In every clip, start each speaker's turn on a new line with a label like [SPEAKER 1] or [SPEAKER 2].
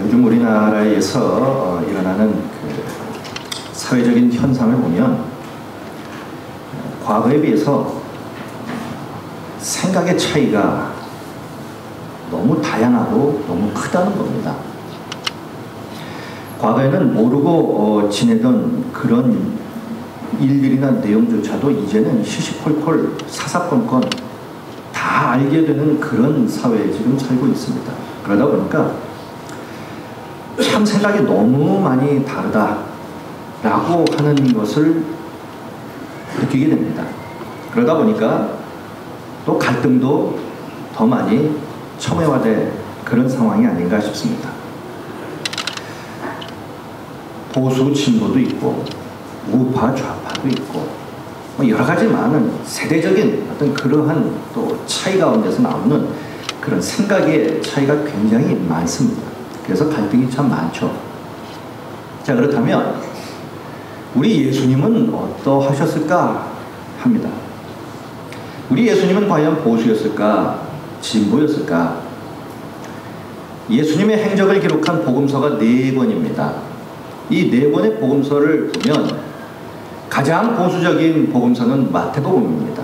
[SPEAKER 1] 요즘 우리나라에서 일어나는 그 사회적인 현상을 보면 과거에 비해서 생각의 차이가 너무 다양하고 너무 크다는 겁니다. 과거에는 모르고 지내던 그런 일들이나 내용조차도 이제는 시시콜콜 사사건건 다 알게 되는 그런 사회에 지금 살고 있습니다. 그러다 보니까 참 생각이 너무 많이 다르다라고 하는 것을 느끼게 됩니다. 그러다 보니까 또 갈등도 더 많이 첨예화된 그런 상황이 아닌가 싶습니다. 보수 진보도 있고 우파 좌파도 있고 여러 가지 많은 세대적인 어떤 그러한 또 차이 가운데서 나오는 그런 생각의 차이가 굉장히 많습니다. 그래서 갈등이 참 많죠. 자, 그렇다면 우리 예수님은 어떠하셨을까 합니다. 우리 예수님은 과연 보수였을까? 진보였을까? 예수님의 행적을 기록한 복음서가 4권입니다. 이 4권의 복음서를 보면 가장 보수적인 복음서는 마태복음입니다.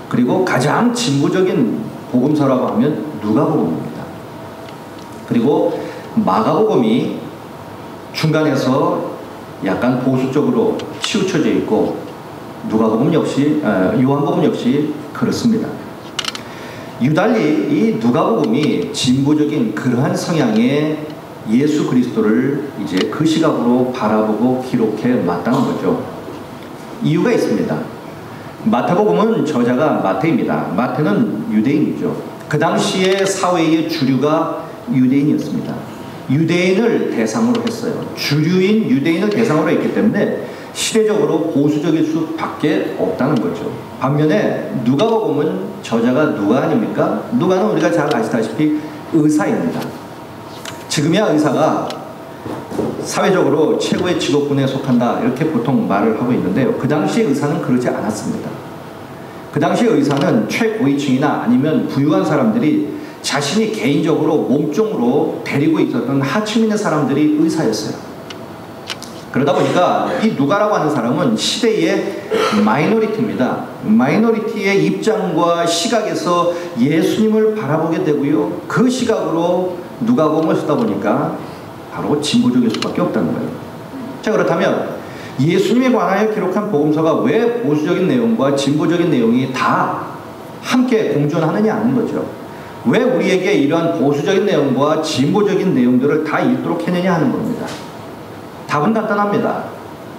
[SPEAKER 1] 그리고 가장 진보적인 복음서라고 하면 누가복음입니다. 그리고 마가복음이 중간에서 약간 보수 쪽으로 치우쳐져 있고 누가복음 역시 요한복음 역시 그렇습니다. 유달리 이 누가복음이 진보적인 그러한 성향의 예수 그리스도를 이제 그 시각으로 바라보고 기록해 놨다는 거죠. 이유가 있습니다. 마태복음은 저자가 마태입니다. 마태는 유대인이죠. 그 당시의 사회의 주류가 유대인이었습니다. 유대인을 대상으로 했어요. 주류인 유대인을 대상으로 했기 때문에 시대적으로 보수적일 수밖에 없다는 거죠. 반면에 누가복음은 저자가 누가 아닙니까? 누가는 우리가 잘 아시다시피 의사입니다. 지금이야 의사가 사회적으로 최고의 직업군에 속한다 이렇게 보통 말을 하고 있는데요. 그 당시 의사는 그러지 않았습니다. 그 당시 의사는 최고위층이나 아니면 부유한 사람들이 자신이 개인적으로 몸종으로 데리고 있었던 하층민의 사람들이 의사였어요. 그러다 보니까 이 누가라고 하는 사람은 시대의 마이너리티입니다. 마이너리티의 입장과 시각에서 예수님을 바라보게 되고요. 그 시각으로 누가복음을 쓰다 보니까 바로 진보적일 수밖에 없다는 거예요. 자, 그렇다면 예수님에 관하여 기록한 복음서가 왜 보수적인 내용과 진보적인 내용이 다 함께 공존하느냐 하는 거죠. 왜 우리에게 이러한 보수적인 내용과 진보적인 내용들을 다 읽도록 했느냐 하는 겁니다. 답은 간단합니다.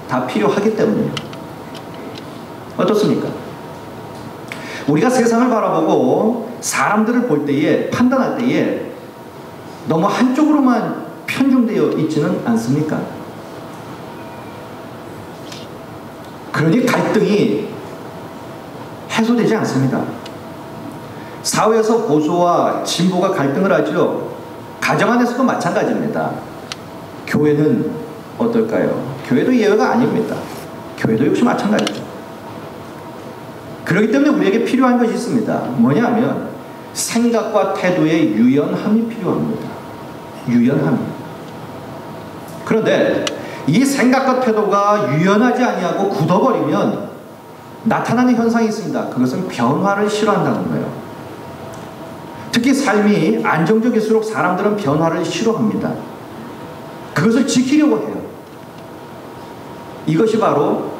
[SPEAKER 1] 다 필요하기 때문이에요. 어떻습니까? 우리가 세상을 바라보고 사람들을 볼 때에 판단할 때에 너무 한쪽으로만 편중되어 있지는 않습니까? 그러니 갈등이 해소되지 않습니다. 사회에서 보수와 진보가 갈등을 하죠. 가정 안에서도 마찬가지입니다. 교회는 어떨까요? 교회도 예외가 아닙니다. 교회도 역시 마찬가지죠. 그렇기 때문에 우리에게 필요한 것이 있습니다. 뭐냐면 생각과 태도의 유연함이 필요합니다. 유연함이. 그런데 이 생각과 태도가 유연하지 아니하고 굳어버리면 나타나는 현상이 있습니다. 그것은 변화를 싫어한다는 거예요. 특히 삶이 안정적일수록 사람들은 변화를 싫어합니다. 그것을 지키려고 해요. 이것이 바로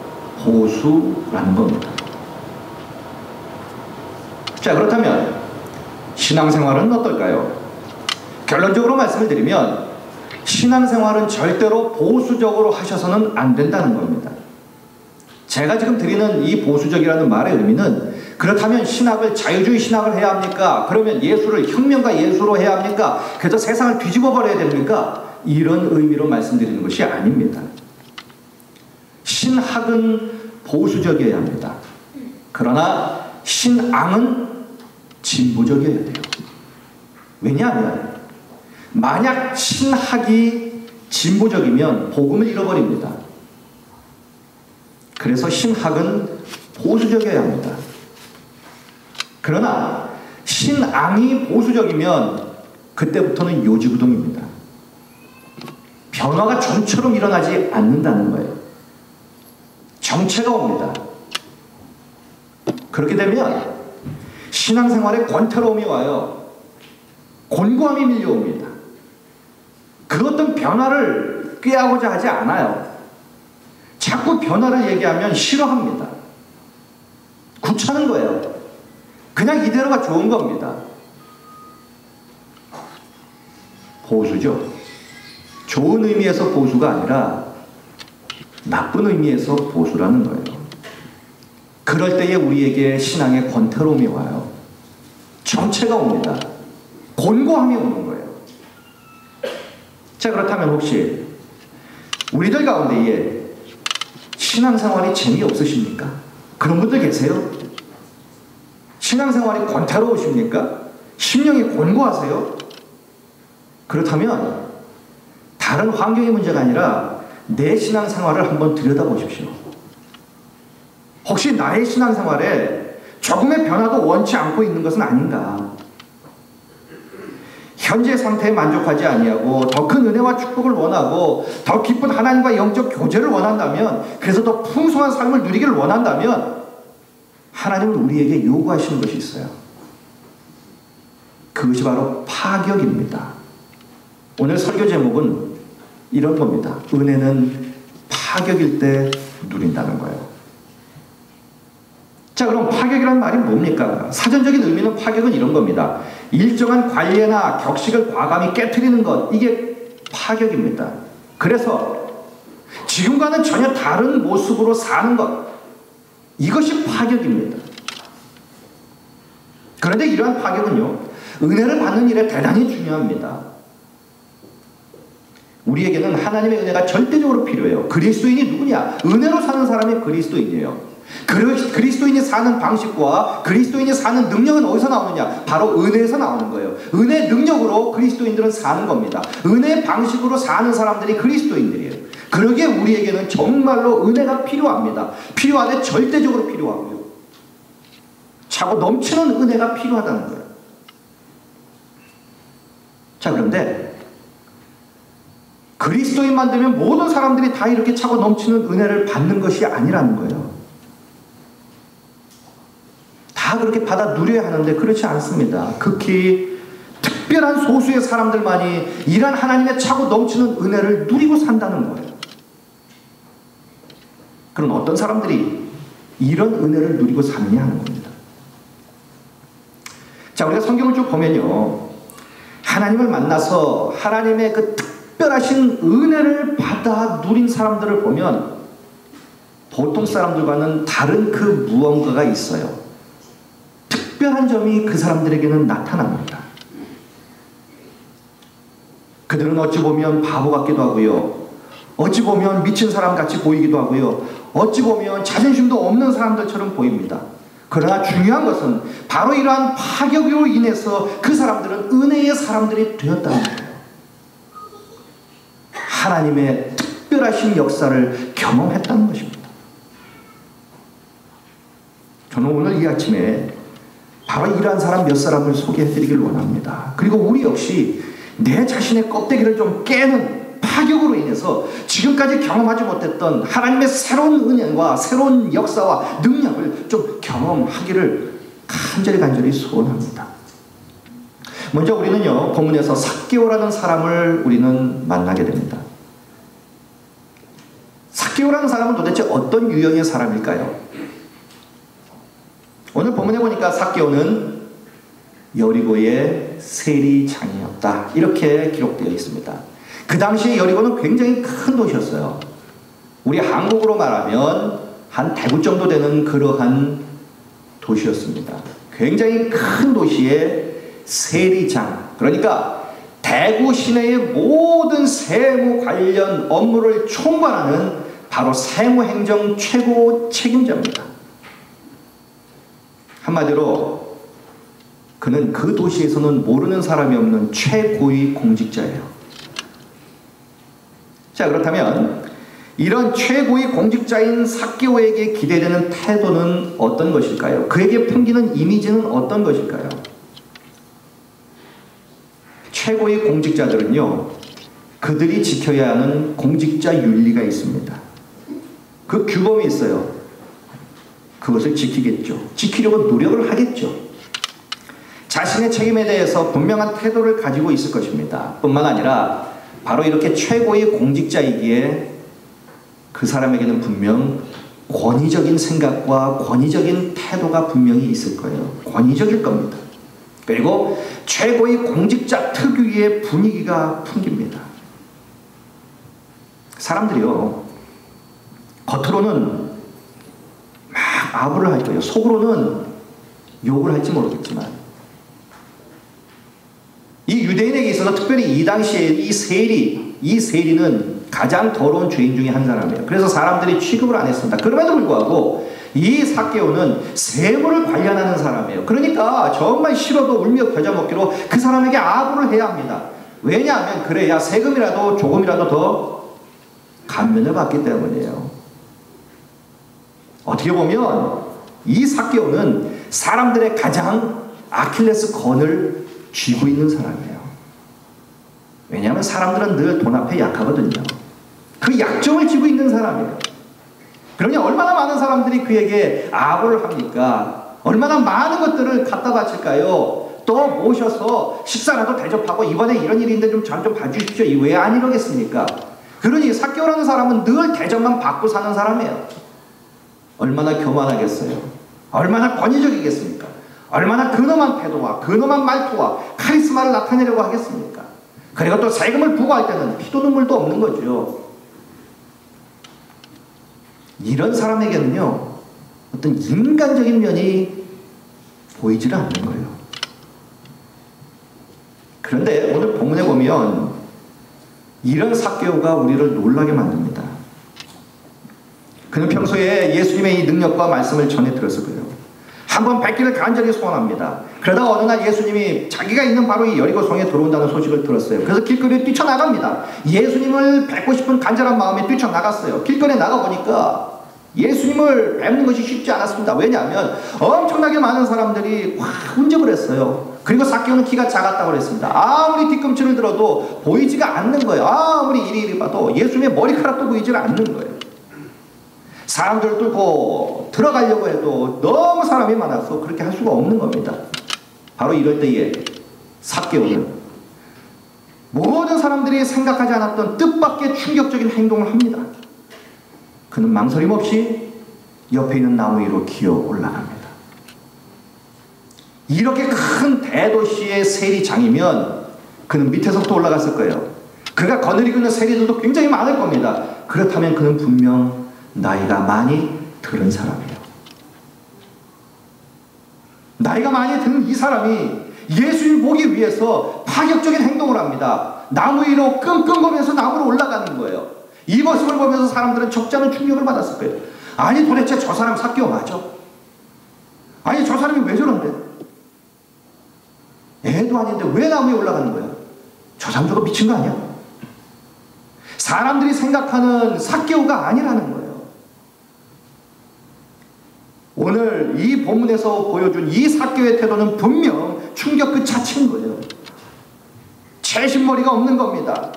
[SPEAKER 1] 보수라는 겁니다. 자, 그렇다면 신앙생활은 어떨까요? 결론적으로 말씀을 드리면 신앙생활은 절대로 보수적으로 하셔서는 안 된다는 겁니다. 제가 지금 드리는 이 보수적이라는 말의 의미는 그렇다면 신학을 자유주의 신학을 해야 합니까? 그러면 예수를 혁명가 예수로 해야 합니까? 그래서 세상을 뒤집어 버려야 됩니까? 이런 의미로 말씀드리는 것이 아닙니다. 신학은 보수적이어야 합니다. 그러나 신앙은 진보적이어야 돼요. 왜냐하면 만약 신학이 진보적이면 복음을 잃어버립니다. 그래서 신학은 보수적이어야 합니다. 그러나 신앙이 보수적이면 그때부터는 요지부동입니다. 변화가 좀처럼 일어나지 않는다는 거예요. 정체가 옵니다. 그렇게 되면 신앙생활에 권태로움이 와요. 곤고함이 밀려옵니다. 그 어떤 변화를 꾀하고자 하지 않아요. 자꾸 변화를 얘기하면 싫어합니다. 귀찮은 거예요. 그냥 이대로가 좋은 겁니다. 보수죠. 좋은 의미에서 보수가 아니라 나쁜 의미에서 보수라는 거예요. 그럴 때에 우리에게 신앙의 권태로움이 와요. 정체가 옵니다. 곤고함이 오는 거예요. 자, 그렇다면 혹시 우리들 가운데에 신앙생활이 재미없으십니까? 그런 분들 계세요? 신앙생활이 권태로우십니까? 심령이 곤고하세요? 그렇다면 다른 환경의 문제가 아니라 내 신앙생활을 한번 들여다보십시오. 혹시 나의 신앙생활에 조금의 변화도 원치 않고 있는 것은 아닌가? 현재 상태에 만족하지 아니하고 더 큰 은혜와 축복을 원하고 더 깊은 하나님과 영적 교제를 원한다면, 그래서 더 풍성한 삶을 누리기를 원한다면 하나님은 우리에게 요구하시는 것이 있어요. 그것이 바로 파격입니다. 오늘 설교 제목은 이런 겁니다. 은혜는 파격일 때 누린다는 거예요. 자, 그럼 파격이란 말이 뭡니까? 사전적인 의미는 파격은 이런 겁니다. 일정한 관례나 격식을 과감히 깨트리는 것, 이게 파격입니다. 그래서 지금과는 전혀 다른 모습으로 사는 것, 이것이 파격입니다. 그런데 이러한 파격은요, 은혜를 받는 일에 대단히 중요합니다. 우리에게는 하나님의 은혜가 절대적으로 필요해요. 그리스도인이 누구냐? 은혜로 사는 사람이 그리스도인이에요. 그리스도인이 사는 방식과 그리스도인이 사는 능력은 어디서 나오느냐? 바로 은혜에서 나오는 거예요. 은혜 능력으로 그리스도인들은 사는 겁니다. 은혜 방식으로 사는 사람들이 그리스도인들이에요. 그러기에 우리에게는 정말로 은혜가 필요합니다. 필요하되 절대적으로 필요하고요. 차고 넘치는 은혜가 필요하다는 거예요. 자, 그런데 그리스도인만 되면 모든 사람들이 다 이렇게 차고 넘치는 은혜를 받는 것이 아니라는 거예요. 다 그렇게 받아 누려야 하는데 그렇지 않습니다. 극히 특별한 소수의 사람들만이 이런 하나님의 차고 넘치는 은혜를 누리고 산다는 거예요. 그럼 어떤 사람들이 이런 은혜를 누리고 사느냐 하는 겁니다. 자, 우리가 성경을 쭉 보면요, 하나님을 만나서 하나님의 그 특별하신 은혜를 받아 누린 사람들을 보면 보통 사람들과는 다른 그 무언가가 있어요. 특별한 점이 그 사람들에게는 나타납니다. 그들은 어찌 보면 바보 같기도 하고요, 어찌 보면 미친 사람 같이 보이기도 하고요, 어찌 보면 자존심도 없는 사람들처럼 보입니다. 그러나 중요한 것은 바로 이러한 파격으로 인해서 그 사람들은 은혜의 사람들이 되었다는 거예요. 하나님의 특별하신 역사를 경험했다는 것입니다. 저는 오늘 이 아침에 바로 이러한 사람 몇 사람을 소개해드리길 원합니다. 그리고 우리 역시 내 자신의 껍데기를 좀 깨는 파격으로 인해서 지금까지 경험하지 못했던 하나님의 새로운 은혜와 새로운 역사와 능력을 좀 경험하기를 간절히 소원합니다. 먼저 우리는요, 본문에서 삭개오라는 사람을 우리는 만나게 됩니다. 삭개오라는 사람은 도대체 어떤 유형의 사람일까요? 오늘 본문에 보니까 삭개오는 여리고의 세리장이었다, 이렇게 기록되어 있습니다. 그 당시에 여리고는 굉장히 큰 도시였어요. 우리 한국으로 말하면 한 대구 정도 되는 그러한 도시였습니다. 굉장히 큰 도시의 세리장, 그러니까 대구 시내의 모든 세무 관련 업무를 총괄하는 바로 세무행정 최고 책임자입니다. 한마디로 그는 그 도시에서는 모르는 사람이 없는 최고위 공직자예요. 자, 그렇다면 이런 최고위 공직자인 삭개오에게 기대되는 태도는 어떤 것일까요? 그에게 풍기는 이미지는 어떤 것일까요? 최고위 공직자들은요, 그들이 지켜야 하는 공직자 윤리가 있습니다. 그 규범이 있어요. 그것을 지키겠죠. 지키려고 노력을 하겠죠. 자신의 책임에 대해서 분명한 태도를 가지고 있을 것입니다. 뿐만 아니라 바로 이렇게 최고의 공직자이기에 그 사람에게는 분명 권위적인 생각과 권위적인 태도가 분명히 있을 거예요. 권위적일 겁니다. 그리고 최고의 공직자 특유의 분위기가 풍깁니다. 사람들이요, 겉으로는 막 아부를 할 거예요. 속으로는 욕을 할지 모르겠지만, 이 유대인에게 있어서 특별히 이 당시에 이 세리는 가장 더러운 죄인 중에 한 사람이에요. 그래서 사람들이 취급을 안 했습니다. 그럼에도 불구하고 이 삭개오는 세무를 관련하는 사람이에요. 그러니까 정말 싫어도 울며 겨자 먹기로 그 사람에게 아부를 해야 합니다. 왜냐하면 그래야 세금이라도 조금이라도 더 감면을 받기 때문이에요. 어떻게 보면 이 삭개오는 사람들의 가장 아킬레스 건을 쥐고 있는 사람이에요. 왜냐하면 사람들은 늘 돈 앞에 약하거든요. 그 약점을 쥐고 있는 사람이에요. 그러니 얼마나 많은 사람들이 그에게 아부를 합니까? 얼마나 많은 것들을 갖다 바칠까요? 또 모셔서 식사라도 대접하고 이번에 이런 일이 있는데 좀 봐주십시오. 왜 안 이러겠습니까? 그러니 삭개오라는 사람은 늘 대접만 받고 사는 사람이에요. 얼마나 교만하겠어요? 얼마나 권위적이겠습니까? 얼마나 근엄한 태도와 근엄한 말투와 카리스마를 나타내려고 하겠습니까? 그리고 또 세금을 부과할 때는 피도 눈물도 없는 거죠. 이런 사람에게는요, 어떤 인간적인 면이 보이질 않는 거예요. 그런데 오늘 본문에 보면 이런 삭개오가 우리를 놀라게 만듭니다. 그는 평소에 예수님의 이 능력과 말씀을 전해 들었을 거예요. 한번 뵙기를 간절히 소원합니다. 그러다가 어느 날 예수님이 자기가 있는 바로 이 여리고성에 들어온다는 소식을 들었어요. 그래서 길거리에 뛰쳐나갑니다. 예수님을 뵙고 싶은 간절한 마음에 뛰쳐나갔어요. 길거리에 나가보니까 예수님을 뵙는 것이 쉽지 않았습니다. 왜냐하면 엄청나게 많은 사람들이 혼접을 했어요. 그리고 삭개오는 키가 작았다고 그랬습니다. 아무리 뒤꿈치를 들어도 보이지가 않는 거예요. 아무리 이리 봐도 예수님의 머리카락도 보이지 않는 거예요. 사람들을 뚫고 들어가려고 해도 너무 사람이 많아서 그렇게 할 수가 없는 겁니다. 바로 이럴 때에 삭개오는 모든 사람들이 생각하지 않았던 뜻밖의 충격적인 행동을 합니다. 그는 망설임 없이 옆에 있는 나무 위로 기어 올라갑니다. 이렇게 큰 대도시의 세리장이면 그는 밑에서부터 올라갔을 거예요. 그가 거느리고 있는 세리들도 굉장히 많을 겁니다. 그렇다면 그는 분명 나이가 많이 들은 사람이에요. 나이가 많이 든 이 사람이 예수님 보기 위해서 파격적인 행동을 합니다. 나무 위로 끙끙거리면서 나무로 올라가는 거예요. 이 모습을 보면서 사람들은 적지 않은 충격을 받았을 거예요. 아니 도대체 저 사람 삭개오 맞아? 아니 저 사람이 왜 저런데? 애도 아닌데 왜 나무에 올라가는 거야? 저 사람 저거 미친 거 아니야? 사람들이 생각하는 삭개오가 아니라는 거예요. 오늘 이 본문에서 보여준 이 삭개오의 태도는 분명 충격 그 자체인 거예요. 채신머리가 없는 겁니다.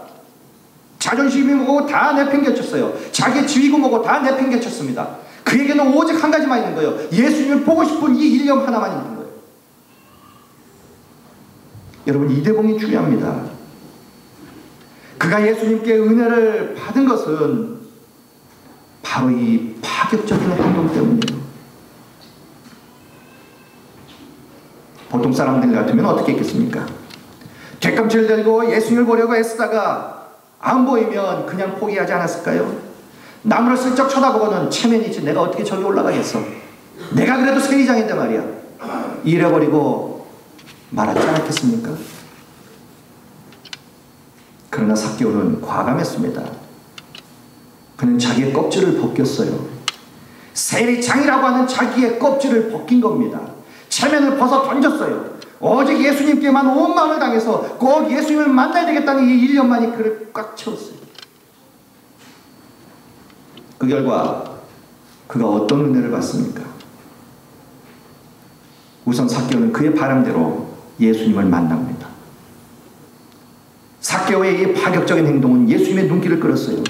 [SPEAKER 1] 자존심이 뭐고 다 내팽개쳤어요. 자기 지위고 뭐고 다 내팽개쳤습니다. 그에게는 오직 한 가지만 있는 거예요. 예수님을 보고 싶은 이 일념 하나만 있는 거예요. 여러분, 이 대목이 중요합니다. 그가 예수님께 은혜를 받은 것은 바로 이 파격적인 행동 때문이에요. 보통 사람들 같으면 어떻게 했겠습니까? 객감치를 들고 예수님을 보려고 애쓰다가 안 보이면 그냥 포기하지 않았을까요? 나무를 슬쩍 쳐다보고는 체면이지 내가 어떻게 저기 올라가겠어. 내가 그래도 세리장인데 말이야. 이래버리고 말하지 않았겠습니까? 그러나 삭개오는 과감했습니다. 그는 자기의 껍질을 벗겼어요. 세리장이라고 하는 자기의 껍질을 벗긴 겁니다. 체면을 벗어 던졌어요. 오직 예수님께만 온 마음을 당해서 꼭 예수님을 만나야 되겠다는 이 일념만이 그를 꽉 채웠어요. 그 결과 그가 어떤 은혜를 받습니까? 우선 삭개오는 그의 바람대로 예수님을 만납니다. 삭개오의 이 파격적인 행동은 예수님의 눈길을 끌었어요.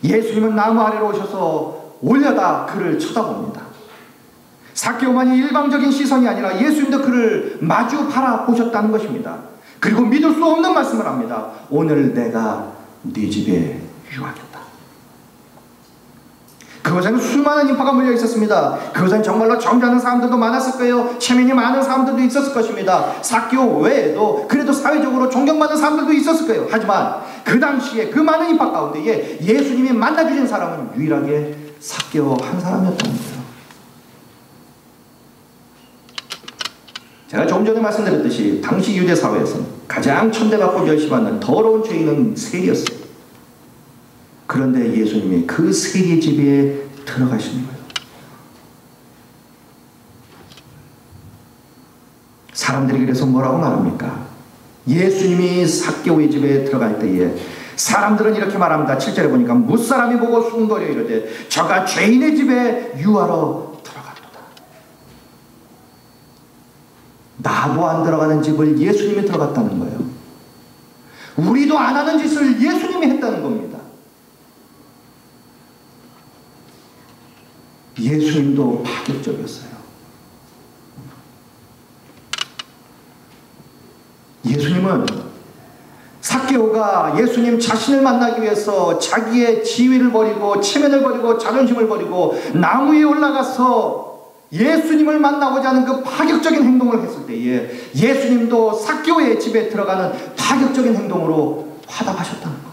[SPEAKER 1] 예수님은 나무 아래로 오셔서 올려다 그를 쳐다봅니다. 삭개오만이 일방적인 시선이 아니라 예수님도 그를 마주 바라보셨다는 것입니다. 그리고 믿을 수 없는 말씀을 합니다. 오늘 내가 네 집에 유하겠다. 그곳에는 수많은 인파가 몰려 있었습니다. 그곳에는 정말로 점잖은 사람들도 많았을 거예요. 체면이 많은 사람들도 있었을 것입니다. 삭개오 외에도 그래도 사회적으로 존경받는 사람들도 있었을 거예요. 하지만 그 당시에 그 많은 인파 가운데에 예수님이 만나주신 사람은 유일하게 삭개오 한 사람이었다는 거예요. 제가 조금 전에 말씀드렸듯이 당시 유대 사회에서는 가장 천대받고 멸시받는 더러운 죄인은 세리였어요. 그런데 예수님이 그 세리의 집에 들어가시는 거예요. 사람들이 그래서 뭐라고 말합니까? 예수님이 삭개오의 집에 들어갈 때에 사람들은 이렇게 말합니다. 7절에 보니까 무사람이 보고 숭거려 이르되 저가 죄인의 집에 유하러 들어갔도다. 나도 안 들어가는 집을 예수님이 들어갔다는 거예요. 우리도 안 하는 짓을 예수님이 했다는 겁니다. 예수님도 파격적이었어요. 예수님은 삭개오가 예수님 자신을 만나기 위해서 자기의 지위를 버리고 체면을 버리고 자존심을 버리고 나무 위에 올라가서 예수님을 만나고자 하는 그 파격적인 행동을 했을 때에 예수님도 삭개오의 집에 들어가는 파격적인 행동으로 화답하셨다는 거예요.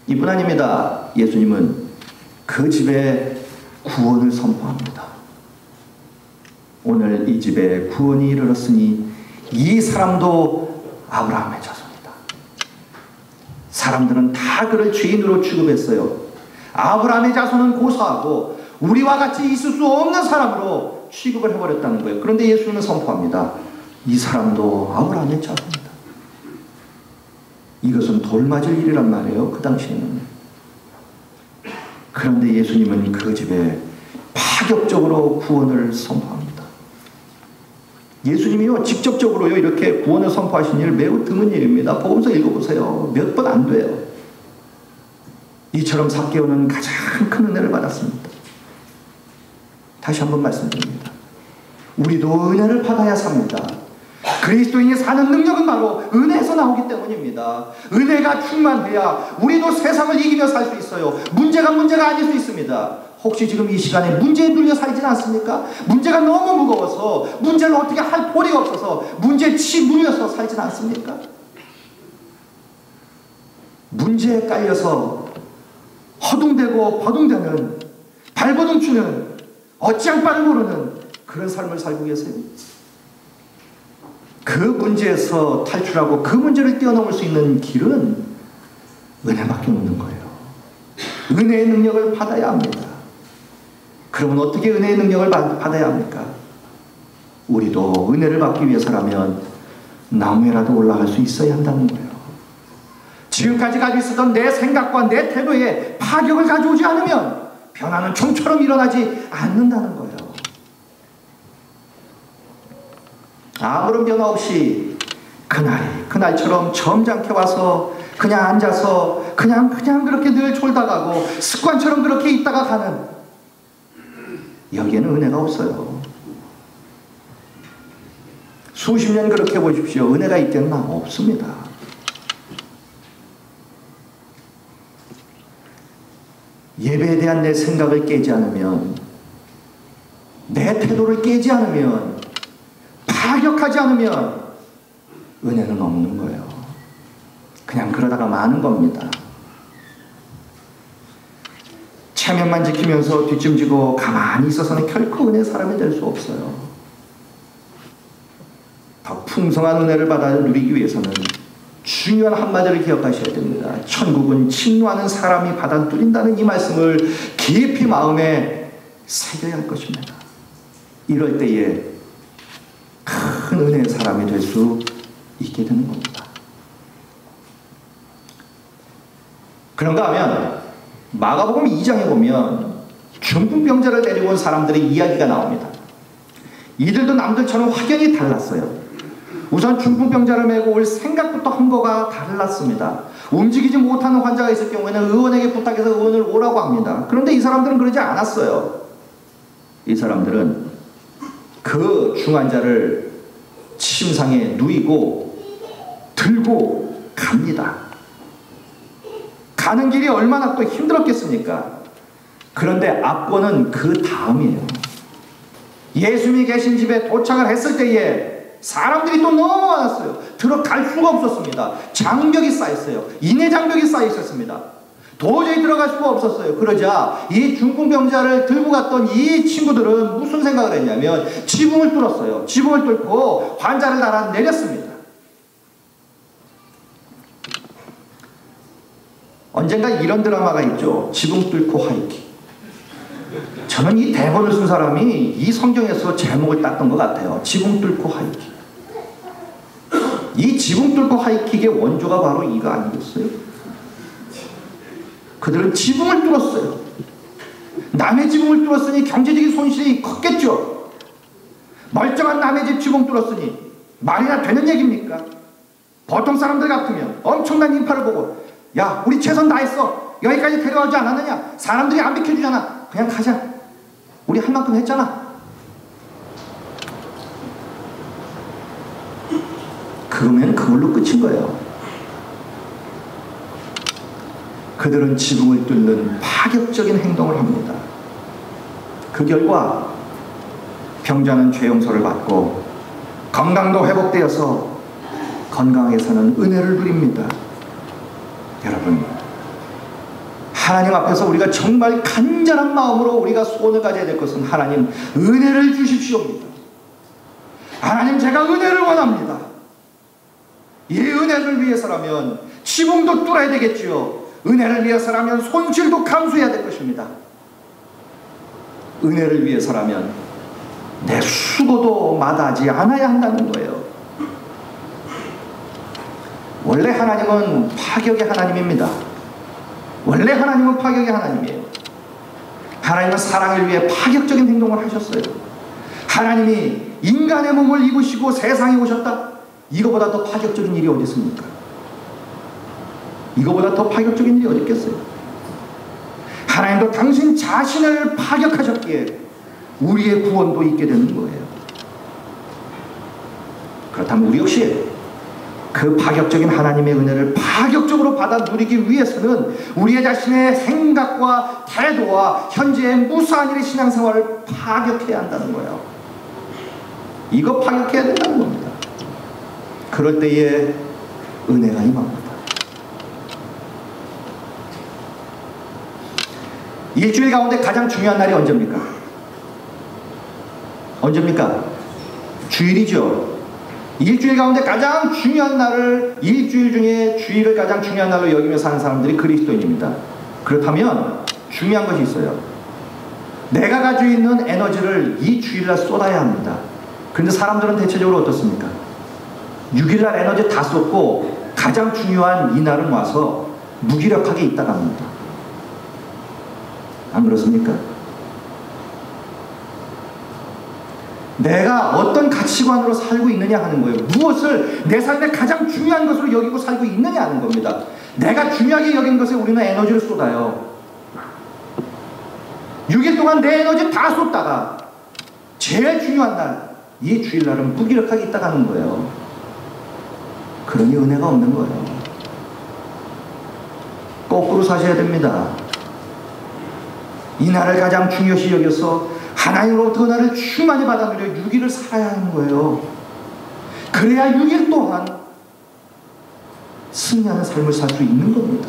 [SPEAKER 1] 이뿐 아닙니다. 예수님은 그 집에 구원을 선포합니다. 오늘 이 집에 구원이 이르렀으니 이 사람도 아브라함의 자손이다. 사람들은 다 그를 죄인으로 취급했어요. 아브라함의 자손은 고사하고 우리와 같이 있을 수 없는 사람으로 취급을 해버렸다는 거예요. 그런데 예수님은 선포합니다. 이 사람도 아브라함의 자손이다. 이것은 돌맞을 일이란 말이에요. 그 당시에는. 그런데 예수님은 그 집에 파격적으로 구원을 선포합니다. 예수님이요 직접적으로요 이렇게 구원을 선포하신 일 매우 드문 일입니다. 복음서 읽어보세요. 몇 번 안 돼요. 이처럼 삭개오는 가장 큰 은혜를 받았습니다. 다시 한번 말씀드립니다. 우리도 은혜를 받아야 삽니다. 그리스도인이 사는 능력은 바로 은혜에서 나오기 때문입니다. 은혜가 충만해야 우리도 세상을 이기며 살 수 있어요. 문제가 아닐 수 있습니다. 혹시 지금 이 시간에 문제에 눌려 살지는 않습니까? 문제가 너무 무거워서 문제를 어떻게 할 도리가 없어서 문제에 눌려서 살지는 않습니까? 문제에 깔려서 허둥대고 버둥대는 발버둥 치는 어찌할 바를 모르는 그런 삶을 살고 계세요. 그 문제에서 탈출하고 그 문제를 뛰어넘을 수 있는 길은 은혜밖에 없는 거예요. 은혜의 능력을 받아야 합니다. 그러면 어떻게 은혜의 능력을 받아야 합니까? 우리도 은혜를 받기 위해서라면 나무에라도 올라갈 수 있어야 한다는 거예요. 지금까지 가지고 있었던 내 생각과 내 태도에 파격을 가져오지 않으면 변화는 좀처럼 일어나지 않는다는 거예요. 아무런 변화 없이 그날처럼 점잖게 와서 그냥 앉아서 그냥 그렇게 늘 졸다가고 습관처럼 그렇게 있다가 가는, 여기에는 은혜가 없어요. 수십 년 그렇게 보십시오. 은혜가 있겠나? 없습니다. 예배에 대한 내 생각을 깨지 않으면, 내 태도를 깨지 않으면, 파격하지 않으면 은혜는 없는 거예요. 그냥 그러다가 마는 겁니다. 체면만 지키면서 뒷짐지고 가만히 있어서는 결코 은혜의 사람이 될 수 없어요. 더 풍성한 은혜를 받아 누리기 위해서는 중요한 한마디를 기억하셔야 됩니다. 천국은 침노하는 사람이 받아 누린다는 이 말씀을 깊이 마음에 새겨야 할 것입니다. 이럴 때에 큰 은혜의 사람이 될 수 있게 되는 겁니다. 그런가 하면 마가복음 2장에 보면 중풍병자를 데리고 온 사람들의 이야기가 나옵니다. 이들도 남들처럼 확연히 달랐어요. 우선 중풍병자를 메고 올 생각부터 한거가 달랐습니다. 움직이지 못하는 환자가 있을 경우에는 의원에게 부탁해서 의원을 오라고 합니다. 그런데 이 사람들은 그러지 않았어요. 이 사람들은 그 중환자를 침상에 누이고 들고 갑니다. 가는 길이 얼마나 또 힘들었겠습니까? 그런데 압권은 그 다음이에요. 예수님이 계신 집에 도착을 했을 때에 사람들이 또 너무 많았어요. 들어갈 수가 없었습니다. 장벽이 쌓였어요. 인해 장벽이 쌓여 있었습니다. 도저히 들어갈 수가 없었어요. 그러자 이 중풍병자를 들고 갔던 이 친구들은 무슨 생각을 했냐면 지붕을 뚫었어요. 지붕을 뚫고 환자를 달아 내렸습니다. 언젠가 이런 드라마가 있죠. 지붕 뚫고 하이킹. 저는 이 대본을 쓴 사람이 이 성경에서 제목을 땄던 것 같아요. 지붕 뚫고 하이킥. 이 지붕 뚫고 하이킥의 원조가 바로 이거 아니겠어요? 그들은 지붕을 뚫었어요. 남의 지붕을 뚫었으니 경제적인 손실이 컸겠죠. 멀쩡한 남의 집 지붕 뚫었으니 말이나 되는 얘기입니까? 보통 사람들 같으면 엄청난 인파를 보고 야, 우리 최선 다했어. 여기까지 데려가지 않았느냐? 사람들이 안 비켜주잖아. 그냥 가자. 우리 할 만큼 했잖아. 그러면 그걸로 끝인 거예요. 그들은 지붕을 뚫는 파격적인 행동을 합니다. 그 결과 병자는 죄 용서를 받고 건강도 회복되어서 건강하게 사는 은혜를 누립니다. 여러분, 하나님 앞에서 우리가 정말 간절한 마음으로 우리가 소원을 가져야 될 것은 하나님 은혜를 주십시오입니다. 하나님, 제가 은혜를 원합니다. 이 은혜를 위해서라면 지붕도 뚫어야 되겠지요. 은혜를 위해서라면 손실도 감수해야 될 것입니다. 은혜를 위해서라면 내 수고도 마다하지 않아야 한다는 거예요. 원래 하나님은 파격의 하나님입니다. 원래 하나님은 파격의 하나님이에요. 하나님은 사랑을 위해 파격적인 행동을 하셨어요. 하나님이 인간의 몸을 입으시고 세상에 오셨다? 이거보다 더 파격적인 일이 어디 있습니까? 이거보다 더 파격적인 일이 어디 있겠어요? 하나님도 당신 자신을 파격하셨기에 우리의 구원도 있게 되는 거예요. 그렇다면 우리 역시 그 파격적인 하나님의 은혜를 파격적으로 받아 누리기 위해서는 우리의 자신의 생각과 태도와 현재의 무수한 일의 신앙생활을 파격해야 한다는 거예요. 이거 파격해야 된다는 겁니다. 그럴 때에 은혜가 임합니다. 일주일 가운데 가장 중요한 날이 언제입니까? 언제입니까? 주일이죠. 일주일 가운데 가장 중요한 날을, 일주일 중에 주일을 가장 중요한 날로 여기며 사는 사람들이 그리스도인입니다. 그렇다면 중요한 것이 있어요. 내가 가지고 있는 에너지를 이 주일날 쏟아야 합니다. 그런데 사람들은 대체적으로 어떻습니까? 6일날 에너지 다 쏟고 가장 중요한 이날은 와서 무기력하게 있다 갑니다. 안 그렇습니까? 내가 어떤 가치관으로 살고 있느냐 하는 거예요. 무엇을 내 삶의 가장 중요한 것으로 여기고 살고 있느냐 하는 겁니다. 내가 중요하게 여긴 것에 우리는 에너지를 쏟아요. 6일 동안 내 에너지 다 쏟다가 제일 중요한 날, 이 주일날은 무기력하게 있다 가는 거예요. 그러니 은혜가 없는 거예요. 거꾸로 사셔야 됩니다. 이 날을 가장 중요시 여겨서 하나님으로부터 은혜를 충만히 받아 누려 6일을 살아야 하는 거예요. 그래야 6일 동안 승리하는 삶을 살 수 있는 겁니다.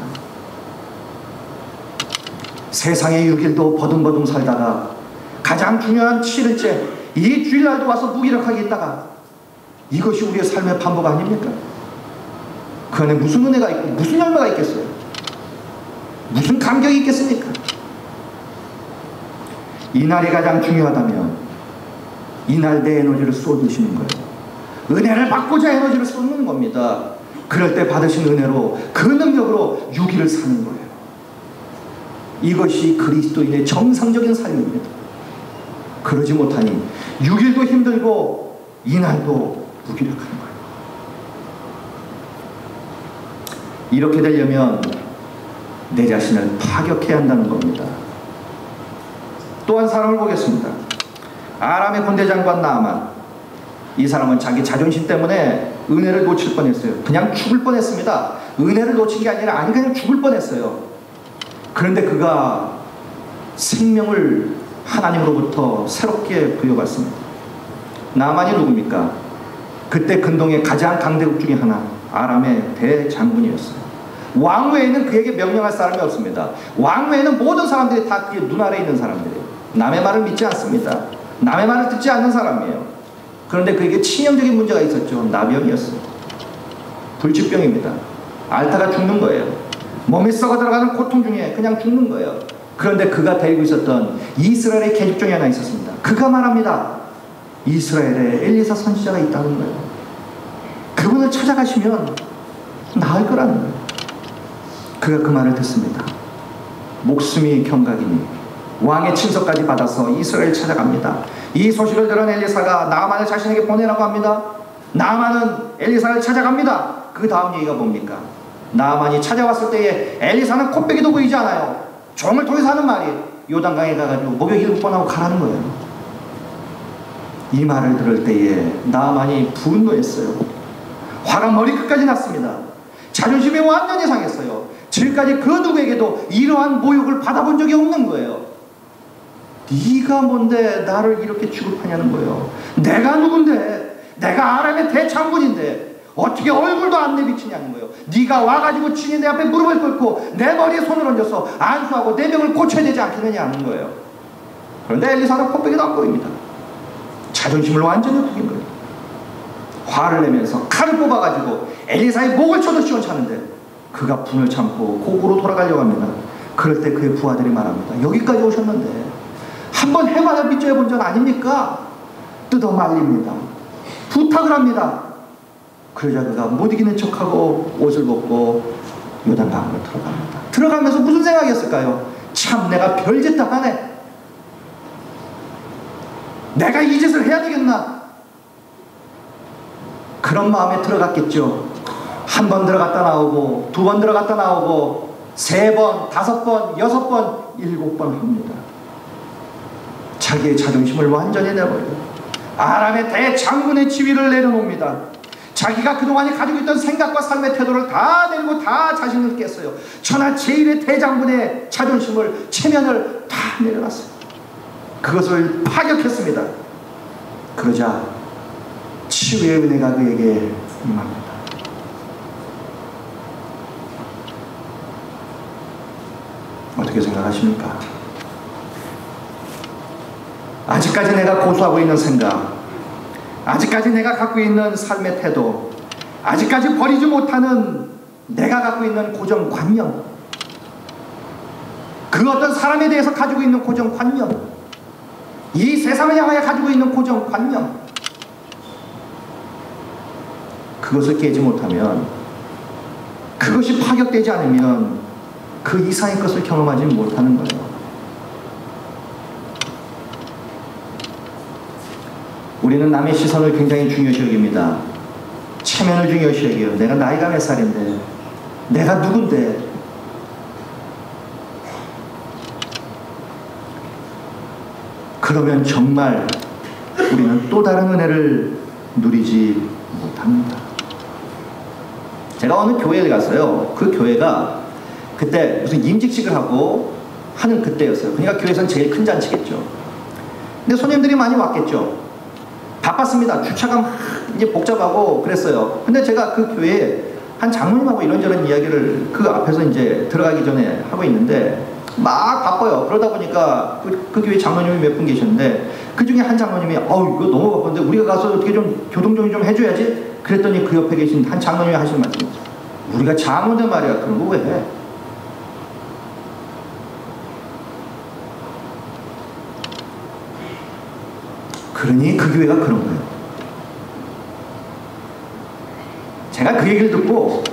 [SPEAKER 1] 세상의 6일도 버둥버둥 살다가 가장 중요한 7일째 이 주일날도 와서 무기력하게 있다가 이것이 우리의 삶의 반복 아닙니까? 그 안에 무슨 은혜가 있고 무슨 열매가 있겠어요? 무슨 감격이 있겠습니까? 이날이 가장 중요하다면 이날 내 에너지를 쏟으시는 거예요. 은혜를 받고자 에너지를 쏟는 겁니다. 그럴 때 받으신 은혜로 그 능력으로 6일을 사는 거예요. 이것이 그리스도인의 정상적인 삶입니다. 그러지 못하니 6일도 힘들고 이날도 무기력한 거예요. 이렇게 되려면 내 자신을 파격해야 한다는 겁니다. 또 한 사람을 보겠습니다. 아람의 군대장관 나아만. 이 사람은 자기 자존심 때문에 은혜를 놓칠 뻔했어요. 그냥 죽을 뻔했습니다. 은혜를 놓친 게 아니라 아니 그냥 죽을 뻔했어요. 그런데 그가 생명을 하나님으로부터 새롭게 부여받습니다. 나아만이 누굽니까? 그때 근동의 가장 강대국 중에 하나, 아람의 대장군이었어요. 왕 외에는 그에게 명령할 사람이 없습니다. 왕 외에는 모든 사람들이 다 그의 눈 아래에 있는 사람들이에요. 남의 말을 믿지 않습니다. 남의 말을 듣지 않는 사람이에요. 그런데 그에게 치명적인 문제가 있었죠. 나병이었어요. 불치병입니다. 앓다가 죽는 거예요. 몸에 썩어 들어가는 고통 중에 그냥 죽는 거예요. 그런데 그가 데리고 있었던 이스라엘의 계집종이 하나 있었습니다. 그가 말합니다. 이스라엘에 엘리사 선지자가 있다는 거예요. 그분을 찾아가시면 나을 거라는 거예요. 그가 그 말을 듣습니다. 목숨이 경각이니 왕의 친서까지 받아서 이스라엘 찾아갑니다. 이 소식을 들은 엘리사가 나아만을 자신에게 보내라고 합니다. 나아만은 엘리사를 찾아갑니다. 그 다음 얘기가 뭡니까? 나아만이 찾아왔을 때에 엘리사는 코빼기도 보이지 않아요. 종을 통해서 하는 말이 요단강에 가가지고 목욕 7번 하고 가라는 거예요. 이 말을 들을 때에 나아만이 분노했어요. 화가 머리끝까지 났습니다. 자존심이 완전히 상했어요. 지금까지 그 누구에게도 이러한 모욕을 받아본 적이 없는 거예요. 네가 뭔데 나를 이렇게 취급하냐는 거예요. 내가 누군데, 내가 아람의 대장군인데 어떻게 얼굴도 안 내비치냐는 거예요. 네가 와가지고 친히 내 앞에 무릎을 꿇고 내 머리에 손을 얹어서 안수하고 내 병을 고쳐야 되지 않겠느냐는 거예요. 그런데 엘리사는 코빼기도 안 보입니다. 자존심을 완전히 굽힌 거예요. 화를 내면서 칼을 뽑아가지고 엘리사의 목을 쳐도 시원찮은데 그가 분을 참고 고국으로 돌아가려고 합니다. 그럴 때 그의 부하들이 말합니다. 여기까지 오셨는데 한번 해마다 빚져야 본 적 아닙니까? 뜯어 말립니다. 부탁을 합니다. 그러자 그가 못 이기는 척하고 옷을 벗고 요단강으로 들어갑니다. 들어가면서 무슨 생각이었을까요? 참 내가 별짓 다 하네. 내가 이 짓을 해야 되겠나? 그런 마음에 들어갔겠죠. 한 번 들어갔다 나오고, 두 번 들어갔다 나오고, 3번, 5번, 6번, 7번 합니다. 자기의 자존심을 완전히 내버려요. 아람의 대장군의 지위를 내려놓습니다. 자기가 그동안에 가지고 있던 생각과 삶의 태도를 다 내리고 다 자신을 깼어요. 천하 제1의 대장군의 자존심을, 체면을 다 내려놨어요. 그것을 파격했습니다. 그러자 치유의 은혜가 그에게 임합니다. 어떻게 생각하십니까? 아직까지 내가 고수하고 있는 생각, 아직까지 내가 갖고 있는 삶의 태도, 아직까지 버리지 못하는 내가 갖고 있는 고정관념, 그 어떤 사람에 대해서 가지고 있는 고정관념, 이 세상을 향하여 가지고 있는 고정관념, 그것을 깨지 못하면, 그것이 파격되지 않으면 그 이상의 것을 경험하지 못하는 거예요. 우리는 남의 시선을 굉장히 중요시 여깁니다. 체면을 중요시 여겨요. 내가 나이가 몇 살인데, 내가 누군데. 그러면 정말 우리는 또 다른 은혜를 누리지 못합니다. 제가 어느 교회에 갔어요. 그 교회가 그때 무슨 임직식을 하고 하는 그때였어요. 그러니까 교회에서는 제일 큰 잔치겠죠. 근데 손님들이 많이 왔겠죠. 바빴습니다. 주차가 막 이제 복잡하고 그랬어요. 근데 제가 그 교회에 한 장로님하고 이런저런 이야기를 그 앞에서 이제 들어가기 전에 하고 있는데 막 바빠요. 그러다 보니까 그 교회 장로님이 몇 분 계셨는데 그 중에 한 장로님이 이거 너무 바쁜데 우리가 가서 어떻게 좀 교동정리 좀 해줘야지. 그랬더니 그 옆에 계신 한 장로님이 하시는 말씀이 우리가 장로인데 말이야. 그런 거 왜 해? 그러니 그 교회가 그런 거예요. 제가 그 얘기를 듣고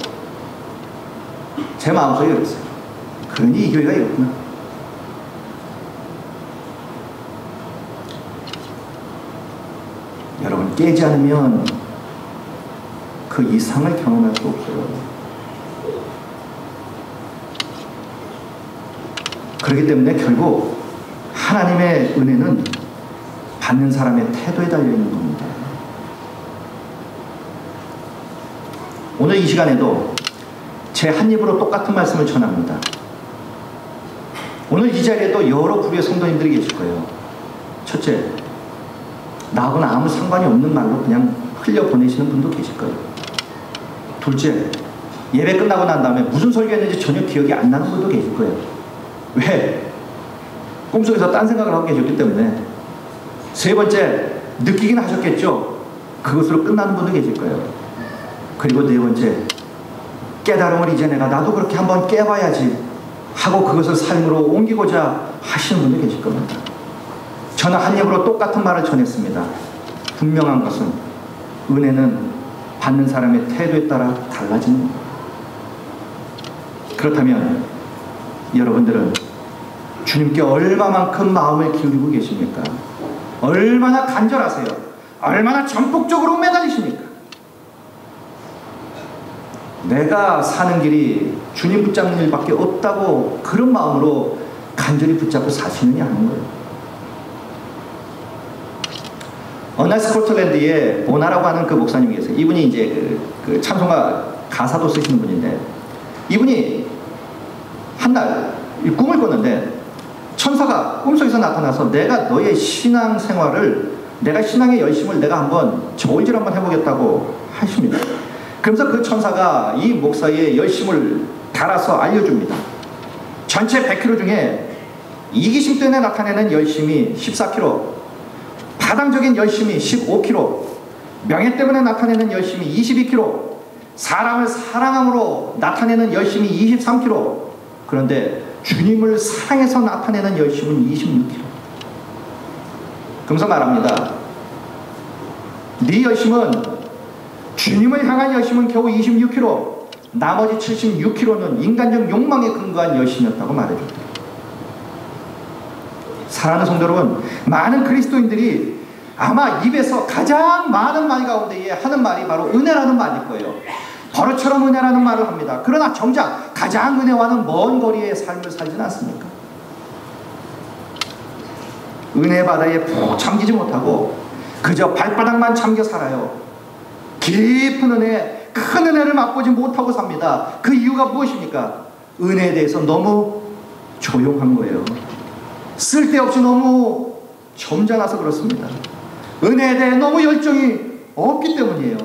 [SPEAKER 1] 제 마음속에 그랬어요. 그러니 이 교회가 이렇구나. 여러분 깨지 않으면 그 이상을 경험할 수 없어요. 그렇기 때문에 결국 하나님의 은혜는 받는 사람의 태도에 달려있는 겁니다. 오늘 이 시간에도 제 한 입으로 똑같은 말씀을 전합니다. 오늘 이 자리에도 여러 부류의 성도님들이 계실 거예요. 첫째, 나하고는 아무 상관이 없는 말로 그냥 흘려보내시는 분도 계실 거예요. 둘째, 예배 끝나고 난 다음에 무슨 설교했는지 전혀 기억이 안 나는 분도 계실 거예요. 왜? 꿈속에서 딴 생각을 하고 계셨기 때문에. 세 번째, 느끼긴 하셨겠죠? 그것으로 끝나는 분도 계실 거예요. 그리고 네 번째, 깨달음을 이제 나도 그렇게 한번 깨봐야지 하고 그것을 삶으로 옮기고자 하시는 분도 계실 겁니다. 저는 한 입으로 똑같은 말을 전했습니다. 분명한 것은 은혜는 받는 사람의 태도에 따라 달라지는 겁니다. 그렇다면 여러분들은 주님께 얼마만큼 마음을 기울이고 계십니까? 얼마나 간절하세요? 얼마나 전폭적으로 매달리십니까? 내가 사는 길이 주님 붙잡는 일밖에 없다고 그런 마음으로 간절히 붙잡고 사시느냐 하는 거예요. 어느 날 스코틀랜드에 보나라고 하는 그 목사님이 계세요. 이분이 이제 그 찬송가 가사도 쓰시는 분인데, 이분이 한날 꿈을 꿨는데 천사가 꿈속에서 나타나서 내가 너의 신앙생활을, 내가 신앙의 열심을 내가 한번 저울질 한번 해보겠다고 하십니다. 그러면서 그 천사가 이 목사의 열심을 달아서 알려줍니다. 전체 100km 중에 이기심 때문에 나타내는 열심이 14km, 파당적인 열심이 15km, 명예 때문에 나타내는 열심이 22km, 사람을 사랑함으로 나타내는 열심이 23km, 그런데 주님을 사랑해서 나타내는 열심은 26km. 그러면서 말합니다. 네 열심은, 주님을 향한 열심은 겨우 26km, 나머지 76km는 인간적 욕망에 근거한 열심이었다고 말해줍니다. 사랑하는 성도 여러분, 많은 그리스도인들이 아마 입에서 가장 많은 말 가운데에 하는 말이 바로 은혜라는 말일 거예요. 버릇처럼 은혜라는 말을 합니다. 그러나 정작 가장 은혜와는 먼 거리의 삶을 살지는 않습니까? 은혜 바다에 푹 잠기지 못하고 그저 발바닥만 잠겨 살아요. 깊은 은혜, 큰 은혜를 맛보지 못하고 삽니다. 그 이유가 무엇입니까? 은혜에 대해서 너무 조용한 거예요. 쓸데없이 너무 점잖아서 그렇습니다. 은혜에 대해 너무 열정이 없기 때문이에요.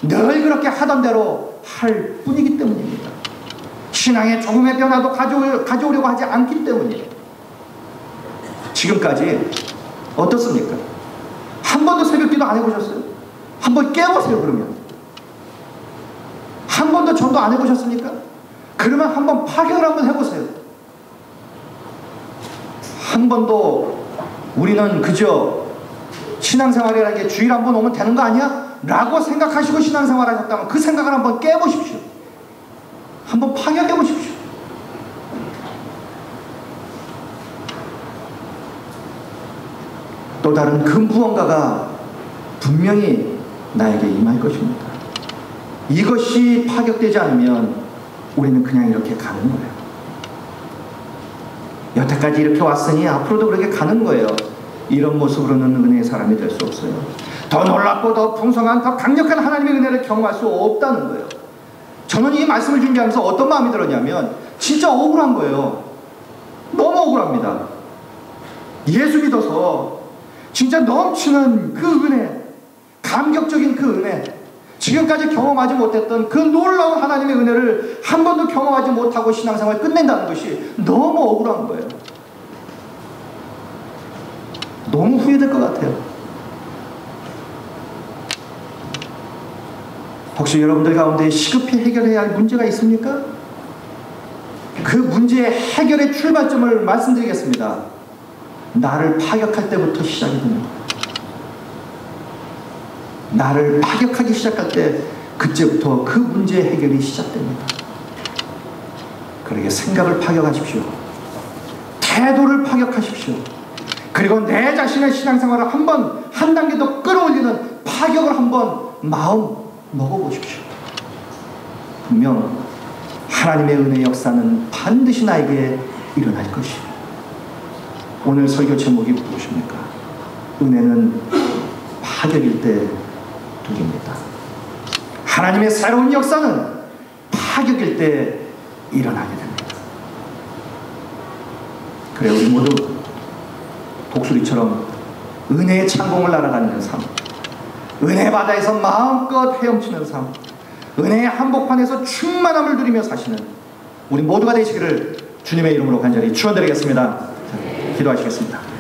[SPEAKER 1] 늘 그렇게 하던 대로 할 뿐이기 때문입니다. 신앙에 조금의 변화도 가져오려고 하지 않기 때문이에요. 지금까지 어떻습니까? 한 번도 새벽기도 안 해보셨어요? 한번 깨보세요. 그러면 한 번도 전도 안 해보셨습니까? 그러면 한번 파격을 한번 해보세요. 한 번도 우리는 그저 신앙생활이라는 게 주일 한번 오면 되는 거 아니야? 라고 생각하시고 신앙생활 하셨다면 그 생각을 한번 깨보십시오. 한번 파격해 보십시오. 또 다른 그 무언가가 분명히 나에게 임할 것입니다. 이것이 파격되지 않으면 우리는 그냥 이렇게 가는 거예요. 여태까지 이렇게 왔으니 앞으로도 그렇게 가는 거예요. 이런 모습으로는 은혜의 사람이 될 수 없어요. 더 놀랍고 더 풍성한 더 강력한 하나님의 은혜를 경험할 수 없다는 거예요. 저는 이 말씀을 준비하면서 어떤 마음이 들었냐면 진짜 억울한 거예요. 너무 억울합니다. 예수 믿어서 진짜 넘치는 그 은혜, 감격적인 그 은혜, 지금까지 경험하지 못했던 그 놀라운 하나님의 은혜를 한 번도 경험하지 못하고 신앙생활을 끝낸다는 것이 너무 억울한 거예요. 너무 후회될 것 같아요. 혹시 여러분들 가운데 시급히 해결해야 할 문제가 있습니까? 그 문제의 해결의 출발점을 말씀드리겠습니다. 나를 파격할 때부터 시작이 됩니다. 나를 파격하기 시작할 때 그때부터 그 문제의 해결이 시작됩니다. 그러게 생각을 파격하십시오. 태도를 파격하십시오. 그리고 내 자신의 신앙생활을 한번 한 단계 더 끌어올리는 파격을 한번 마음 먹어보십시오. 분명 하나님의 은혜의 역사는 반드시 나에게 일어날 것입니다. 오늘 설교 제목이 무엇입니까? 은혜는 파격일 때 둑입니다. 하나님의 새로운 역사는 파격일 때 일어나게 됩니다. 그래, 우리 모두 독수리처럼 은혜의 창공을 날아다니는 삶, 은혜 바다에서 마음껏 헤엄치는 삶, 은혜의 한복판에서 충만함을 누리며 사시는 우리 모두가 되시기를 주님의 이름으로 간절히 축원드리겠습니다. 기도하시겠습니다.